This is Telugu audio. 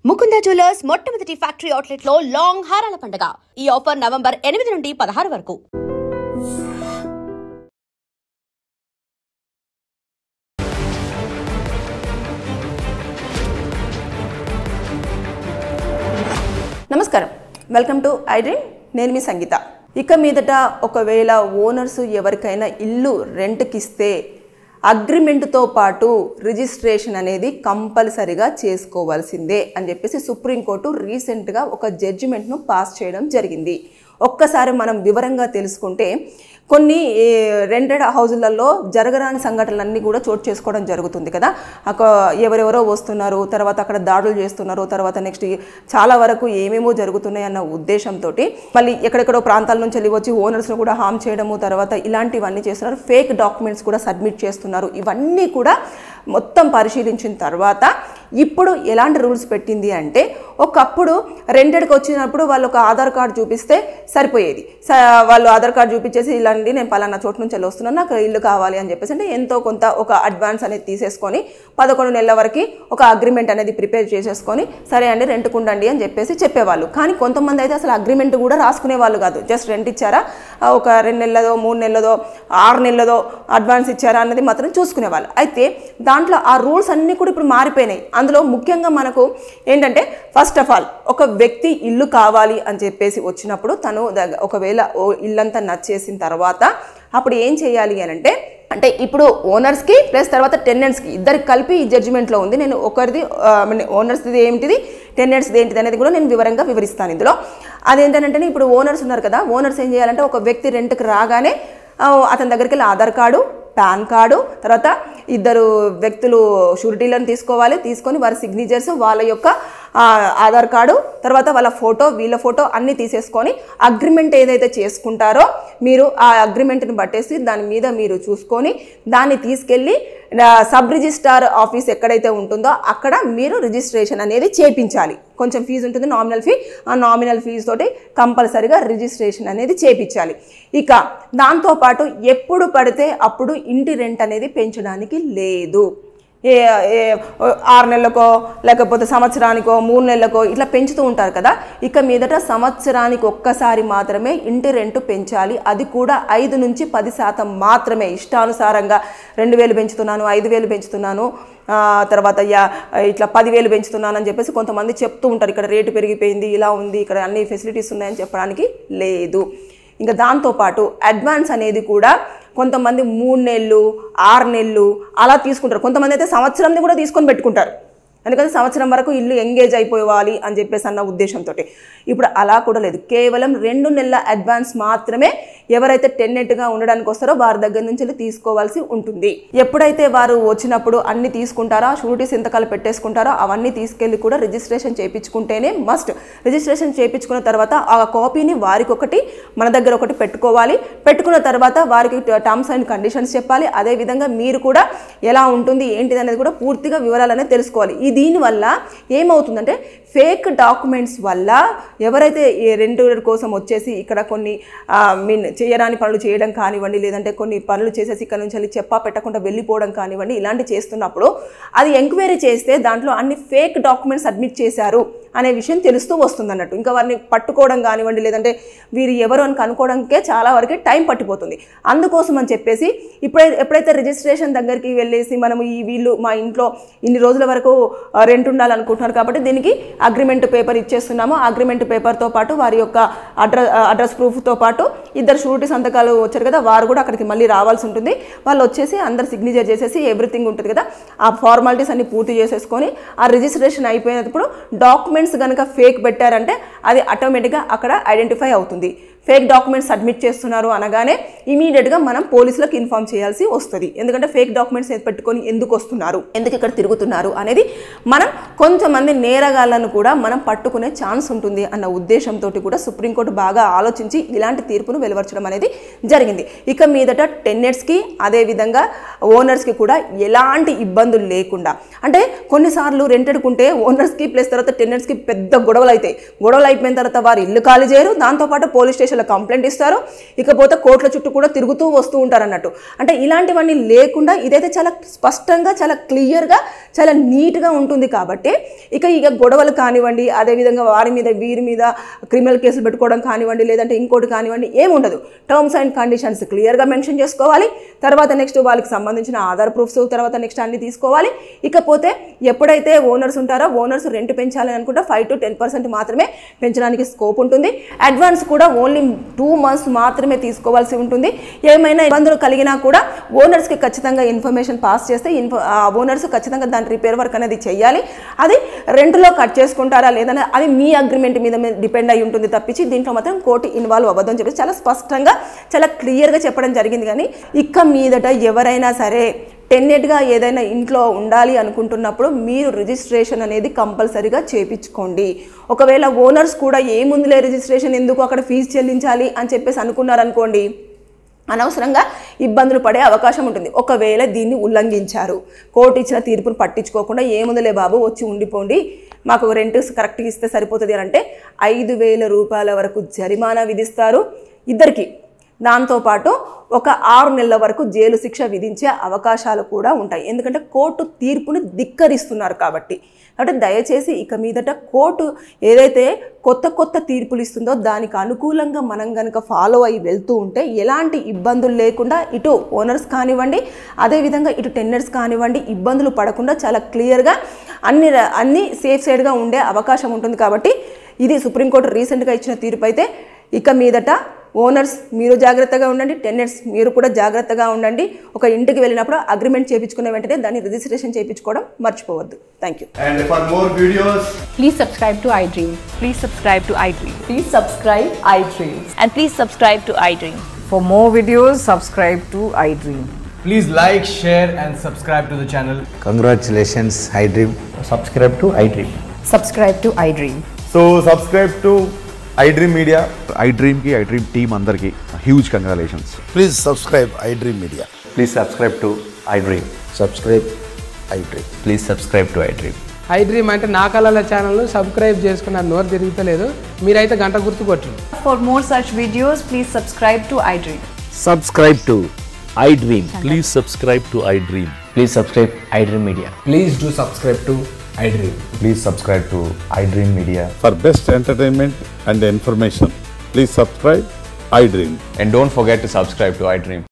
ముకుంద జ్యువెలర్స్ మొట్టమొదటి ఫ్యాక్టరీ అవుట్లెట్ లో లాంగ్ హారాల పండుగ. ఈ ఆఫర్ నవంబర్ 8 నుండి 16 వరకు. నమస్కారం, వెల్కమ్ టు ఐ డ్రీమ్. నేను మీ సంగీత. ఇక మీదట ఒకవేళ ఓనర్స్ ఎవరికైనా ఇల్లు రెంట్కి ఇస్తే అగ్రిమెంట్తో పాటు రిజిస్ట్రేషన్ అనేది కంపల్సరిగా చేసుకోవాల్సిందే అని చెప్పేసి సుప్రీంకోర్టు రీసెంట్గా ఒక జడ్జిమెంట్ను పాస్ చేయడం జరిగింది. ఒక్కసారి మనం వివరంగా తెలుసుకుంటే కొన్ని రెంటెడ్ హౌజులలో జరగరాని సంఘటనలన్నీ కూడా చోటు చేసుకోవడం జరుగుతుంది కదా. ఎవరెవరో వస్తున్నారు, తర్వాత అక్కడ దాడులు చేస్తున్నారు, తర్వాత నెక్స్ట్ చాలా వరకు ఏమేమో జరుగుతున్నాయి అన్న ఉద్దేశంతో మళ్ళీ ఎక్కడెక్కడో ప్రాంతాల నుంచి వెళ్ళి వచ్చి ఓనర్స్ను కూడా హామ్ చేయడము, తర్వాత ఇలాంటివన్నీ చేస్తున్నారు. ఫేక్ డాక్యుమెంట్స్ కూడా సబ్మిట్ చేస్తున్నారు. ఇవన్నీ కూడా మొత్తం పరిశీలించిన తర్వాత ఇప్పుడు ఎలాంటి రూల్స్ పెట్టింది అంటే, ఒకప్పుడు రెంటెడ్కి వచ్చినప్పుడు వాళ్ళు ఒక ఆధార్ కార్డు చూపిస్తే సరిపోయేది. వాళ్ళు ఆధార్ కార్డు చూపించేసి ఇలాంటి నేను పలానా చోటు నుంచి వెళ్ళి వస్తున్నాను, నాకు ఇల్లు కావాలి అని చెప్పేసి అంటే ఎంతో కొంత ఒక అడ్వాన్స్ అనేది తీసేసుకొని 11 నెలల వరకు ఒక అగ్రిమెంట్ అనేది ప్రిపేర్ చేసేసుకొని సరే అండి రెంట్కు ఉండండి అని చెప్పేసి చెప్పేవాళ్ళు. కానీ కొంతమంది అయితే అసలు అగ్రిమెంట్ కూడా రాసుకునే వాళ్ళు కాదు. జస్ట్ రెంట్ ఇచ్చారా, ఒక 2 నెలలదో 3 నెలలదో 6 నెలలదో అడ్వాన్స్ ఇచ్చారా అన్నది మాత్రం చూసుకునేవాళ్ళు. అయితే దాంట్లో ఆ రూల్స్ అన్నీ కూడా ఇప్పుడు మారిపోయినాయి. అందులో ముఖ్యంగా మనకు ఏంటంటే, ఫస్ట్ ఆఫ్ ఆల్ ఒక వ్యక్తి ఇల్లు కావాలి అని చెప్పేసి వచ్చినప్పుడు తను ఒకవేళ ఇల్లంతా నచ్చేసిన తర్వాత అప్పుడు ఏం చేయాలి అని అంటే ఇప్పుడు ఓనర్స్కి ప్లస్ తర్వాత టెనెంట్స్కి ఇద్దరికి కలిపి ఈ జడ్జిమెంట్లో ఉంది. నేను ఒకరిది ఓనర్స్ది ఏంటిది, టెనెంట్స్ది ఏంటిది అనేది కూడా నేను వివరంగా వివరిస్తాను ఇందులో. అదేంటంటే ఇప్పుడు ఓనర్స్ ఉన్నారు కదా, ఓనర్స్ ఏం చేయాలంటే ఒక వ్యక్తి రెంట్కి రాగానే అతని దగ్గరికి వెళ్ళి ఆధార్ కార్డు, పాన్ కార్డు, తర్వాత ఇద్దరు వ్యక్తులు షూరిటీలను తీసుకోవాలి. తీసుకొని వారి సిగ్నేచర్స్, వాళ్ళ యొక్క ఆధార్ కార్డు, తర్వాత వాళ్ళ ఫోటో, వీళ్ళ ఫోటో అన్నీ తీసేసుకొని అగ్రిమెంట్ ఏదైతే చేసుకుంటారో మీరు ఆ అగ్రిమెంట్ని బట్టేసి దాని మీద మీరు చూసుకొని దాన్ని తీసుకెళ్ళి సబ్ రిజిస్ట్రార్ ఆఫీస్ ఎక్కడైతే ఉంటుందో అక్కడ మీరు రిజిస్ట్రేషన్ అనేది చేయించాలి. కొంచెం ఫీజు ఉంటుంది, నామినల్ ఫీ. ఆ నామినల్ ఫీజు తోటి కంపల్సరిగా రిజిస్ట్రేషన్ అనేది చేయించాలి. ఇక దాంతోపాటు ఎప్పుడు పడితే అప్పుడు ఇంటి రెంట్ అనేది పెంచడానికి లేదు. 6 నెలలకో లేకపోతే సంవత్సరానికో 3 నెలలకో ఇట్లా పెంచుతూ ఉంటారు కదా. ఇక మీదట సంవత్సరానికి ఒక్కసారి మాత్రమే ఇంటి రెంటు పెంచాలి. అది కూడా 5 నుంచి 10% మాత్రమే. ఇష్టానుసారంగా 2,000 పెంచుతున్నాను, 5,000 పెంచుతున్నాను, తర్వాత ఇట్లా 10,000 పెంచుతున్నాను అని చెప్పేసి కొంతమంది చెప్తూ ఉంటారు. ఇక్కడ రేటు పెరిగిపోయింది, ఇలా ఉంది, ఇక్కడ అన్ని ఫెసిలిటీస్ ఉన్నాయని చెప్పడానికి లేదు. ఇంకా దాంతోపాటు అడ్వాన్స్ అనేది కూడా కొంతమంది 3 నెలలు 6 నెలలు అలా తీసుకుంటారు. కొంతమంది అయితే సంవత్సరంని కూడా తీసుకొని పెట్టుకుంటారు. ఎందుకంటే సంవత్సరం వరకు ఇల్లు ఎంగేజ్ అయిపోవాలి అని చెప్పేసి అన్న ఉద్దేశంతో. ఇప్పుడు అలా కూడా లేదు. కేవలం 2 నెలల అడ్వాన్స్ మాత్రమే ఎవరైతే టెనెంట్గా ఉండడానికి వస్తారో వారి దగ్గర నుంచి తీసుకోవాల్సి ఉంటుంది. ఎప్పుడైతే వారు వచ్చినప్పుడు అన్ని తీసుకుంటారో, షూరిటీ సంతకాలు పెట్టేసుకుంటారో అవన్నీ తీసుకెళ్ళి కూడా రిజిస్ట్రేషన్ చేయించుకుంటేనే మస్ట్. రిజిస్ట్రేషన్ చేయించుకున్న తర్వాత ఆ కాపీని వారికి ఒకటి, మన దగ్గర ఒకటి పెట్టుకోవాలి. పెట్టుకున్న తర్వాత వారికి టర్మ్స్ అండ్ కండిషన్స్ చెప్పాలి. అదేవిధంగా మీరు కూడా ఎలా ఉంటుంది ఏంటిది అనేది కూడా పూర్తిగా వివరాలు అనేది తెలుసుకోవాలి. దీనివల్ల ఏమవుతుందంటే ఫేక్ డాక్యుమెంట్స్ వల్ల ఎవరైతే రెంట్ కోసం వచ్చేసి ఇక్కడ కొన్ని చేయరాని పనులు చేయడం కానివ్వండి, లేదంటే కొన్ని పనులు చేసేసి ఇక్కడ నుంచి వెళ్ళి చెప్పా పెట్టకుండా వెళ్ళిపోవడం కానివ్వండి, ఇలాంటి చేస్తున్నప్పుడు అది ఎంక్వైరీ చేస్తే దాంట్లో అన్ని ఫేక్ డాక్యుమెంట్స్ సబ్మిట్ చేశారు అనే విషయం తెలుస్తూ వస్తుంది అన్నట్టు. ఇంకా వారిని పట్టుకోవడం కానివ్వండి, లేదంటే వీరు ఎవరు అని కనుక్కోవడానికే చాలా వరకు టైం పట్టిపోతుంది. అందుకోసం అని చెప్పేసి ఎప్పుడైతే రిజిస్ట్రేషన్ దగ్గరికి వెళ్ళేసి మనము వీళ్ళు మా ఇంట్లో ఇన్ని రోజుల వరకు రెంట్ ఉండాలనుకుంటున్నారు కాబట్టి దీనికి అగ్రిమెంట్ పేపర్ ఇచ్చేస్తున్నాము. అగ్రిమెంట్ పేపర్తో పాటు వారి యొక్క అడ్రస్ ప్రూఫ్తో పాటు ఇద్దరు షూరిటీ సంతకాలు వచ్చారు కదా, వారు కూడా అక్కడికి మళ్ళీ రావాల్సి ఉంటుంది. వాళ్ళు వచ్చేసి అందరు సిగ్నేచర్ చేసేసి ఎవ్రీథింగ్ ఉంటుంది కదా, ఆ ఫార్మాలిటీస్ అన్ని పూర్తి చేసేసుకొని ఆ రిజిస్ట్రేషన్ అయిపోయినప్పుడు డాక్యుమెంట్స్ కనుక ఫేక్ పెట్టారంటే అది ఆటోమేటిక్గా అక్కడ ఐడెంటిఫై అవుతుంది. ఫేక్ డాక్యుమెంట్స్ సబ్మిట్ చేస్తున్నారు అనగానే ఇమీడియట్గా మనం పోలీసులకు ఇన్ఫార్మ్ చేయాల్సి వస్తుంది. ఎందుకంటే ఫేక్ డాక్యుమెంట్స్ పెట్టుకొని ఎందుకు వస్తున్నారు, ఎందుకు ఇక్కడ తిరుగుతున్నారు అనేది మనం కొంతమంది నేరగాళ్లను కూడా మనం పట్టుకునే ఛాన్స్ ఉంటుంది అన్న ఉద్దేశంతో కూడా సుప్రీంకోర్టు బాగా ఆలోచించి ఇలాంటి తీర్పును వెలువరచడం అనేది జరిగింది. ఇక మీదట టెనెంట్స్కి అదేవిధంగా ఓనర్స్కి కూడా ఎలాంటి ఇబ్బందులు లేకుండా, అంటే కొన్నిసార్లు రెంటెడ్కుంటే ఓనర్స్కి ప్లస్ తర్వాత టెనెంట్స్కి పెద్ద గొడవలు అవుతాయి. గొడవలు అయిపోయిన తర్వాత వారు ఇల్లు ఖాళీ చేయరు, దాంతోపాటు పోలీస్ స్టేషన్ లక్షల కంప్లైంట్ ఇస్తారు, ఇకపోతే కోర్టుల చుట్టూ కూడా తిరుగుతూ వస్తూ ఉంటారు అన్నట్టు. అంటే ఇలాంటివన్నీ లేకుండా ఇదైతే చాలా స్పష్టంగా, చాలా క్లియర్గా, చాలా నీట్గా ఉంటుంది. కాబట్టి ఇక గొడవలు కానివ్వండి, అదేవిధంగా వారి మీద వీరి మీద క్రిమినల్ కేసులు పెట్టుకోవడం కానివ్వండి, లేదంటే ఇంకోటి కానివ్వండి, ఏముండదు. టర్మ్స్ అండ్ కండిషన్స్ క్లియర్గా మెన్షన్ చేసుకోవాలి. తర్వాత నెక్స్ట్ వాళ్ళకి సంబంధించిన ఆధార్ ప్రూఫ్స్, తర్వాత నెక్స్ట్ అన్ని తీసుకోవాలి. ఇకపోతే ఎప్పుడైతే ఓనర్స్ ఉంటారో ఓనర్స్ రెంట్ పెంచాలని అనుకుంటే 5 to 10% మాత్రమే పెంచడానికి స్కోప్ ఉంటుంది. అడ్వాన్స్ కూడా ఓన్లీ 2 months మాత్రమే తీసుకోవాల్సి ఉంటుంది. ఏమైనా ఇబ్బందులు కలిగినా కూడా ఓనర్స్కి ఖచ్చితంగా ఇన్ఫర్మేషన్ పాస్ చేస్తే ఓనర్స్ ఖచ్చితంగా దాని రిపేర్ వర్క్ అనేది చేయాలి. అది రెంట్లో కట్ చేసుకుంటారా లేదని అది మీ అగ్రిమెంట్ మీద డిపెండ్ అయి ఉంటుంది తప్పించి దీంట్లో మాత్రం కోర్టు ఇన్వాల్వ్ అవ్వదని చెప్పి చాలా స్పష్టంగా, చాలా క్లియర్గా చెప్పడం జరిగింది. కానీ ఇక మీదట ఎవరైనా సరే టెన్నెట్గా ఏదైనా ఇంట్లో ఉండాలి అనుకుంటున్నప్పుడు మీరు రిజిస్ట్రేషన్ అనేది కంపల్సరీగా చేయించుకోండి. ఒకవేళ ఓనర్స్ కూడా ఏముందిలే రిజిస్ట్రేషన్ ఎందుకు, అక్కడ ఫీజు చెల్లించాలి అని చెప్పేసి అనుకున్నారనుకోండి, అనవసరంగా ఇబ్బందులు పడే అవకాశం ఉంటుంది. ఒకవేళ దీన్ని ఉల్లంఘించారు, కోర్టు ఇచ్చిన తీర్పును పట్టించుకోకుండా ఏముందిలే బాబు వచ్చి ఉండిపోండి, మాకు రెంట్ కరెక్ట్గా ఇస్తే సరిపోతుంది అని అంటే 5,000 రూపాయల వరకు జరిమానా విధిస్తారు ఇద్దరికి. దాంతోపాటు ఒక 6 నెలల వరకు జైలు శిక్ష విధించే అవకాశాలు కూడా ఉంటాయి. ఎందుకంటే కోర్టు తీర్పుని ధిక్కరిస్తున్నారు కాబట్టి. దయచేసి ఇక మీదట కోర్టు ఏదైతే కొత్త తీర్పులు ఇస్తుందో దానికి అనుకూలంగా మనం కనుక ఫాలో అయ్యి వెళ్తూ ఉంటే ఎలాంటి ఇబ్బందులు లేకుండా ఇటు ఓనర్స్ కానివ్వండి, అదేవిధంగా ఇటు టెన్నర్స్ కానివ్వండి ఇబ్బందులు పడకుండా చాలా క్లియర్గా అన్ని సేఫ్ సైడ్గా ఉండే అవకాశం ఉంటుంది. కాబట్టి ఇది సుప్రీంకోర్టు రీసెంట్గా ఇచ్చిన తీర్పు అయితే ఇక మీదట ఓనర్స్ మీరు జాగ్రత్తగా ఉండండి, టెనెంట్స్ మీరు కూడా జాగ్రత్తగా ఉండండి. ఒక ఇంటికి వెళ్ళినప్పుడు అగ్రిమెంట్ చేయించుకునే వెంటనే దాన్ని రిజిస్ట్రేషన్ చేయించుకోవడం మర్చిపోవద్దు. Thank you. And for more videos, please subscribe to iDream. Please subscribe to iDream. Please subscribe iDream. And please subscribe to iDream. For more videos, subscribe to iDream. please like, share and subscribe to the channel. Congratulations, iDream. Subscribe to iDream. Subscribe to iDream. So subscribe to iDream Media. iDream team andarki huge congratulations. Please subscribe iDream Media. Please subscribe to iDream. Subscribe iDream. Please subscribe to iDream. iDream అంటే నా కళల ఛానల్ను సబ్స్క్రైబ్ చేసుకున్న నోరు తిరుగుతలేదు, మీరైతే గంట గుర్తు కొట్టండి. For more such videos, please subscribe to iDream. Subscribe to iDream. Please subscribe to iDream. Please subscribe iDream Media. Please do subscribe to iDream. Please subscribe to iDream Media. For best entertainment and information, please subscribe iDream. And don't forget to subscribe to iDream.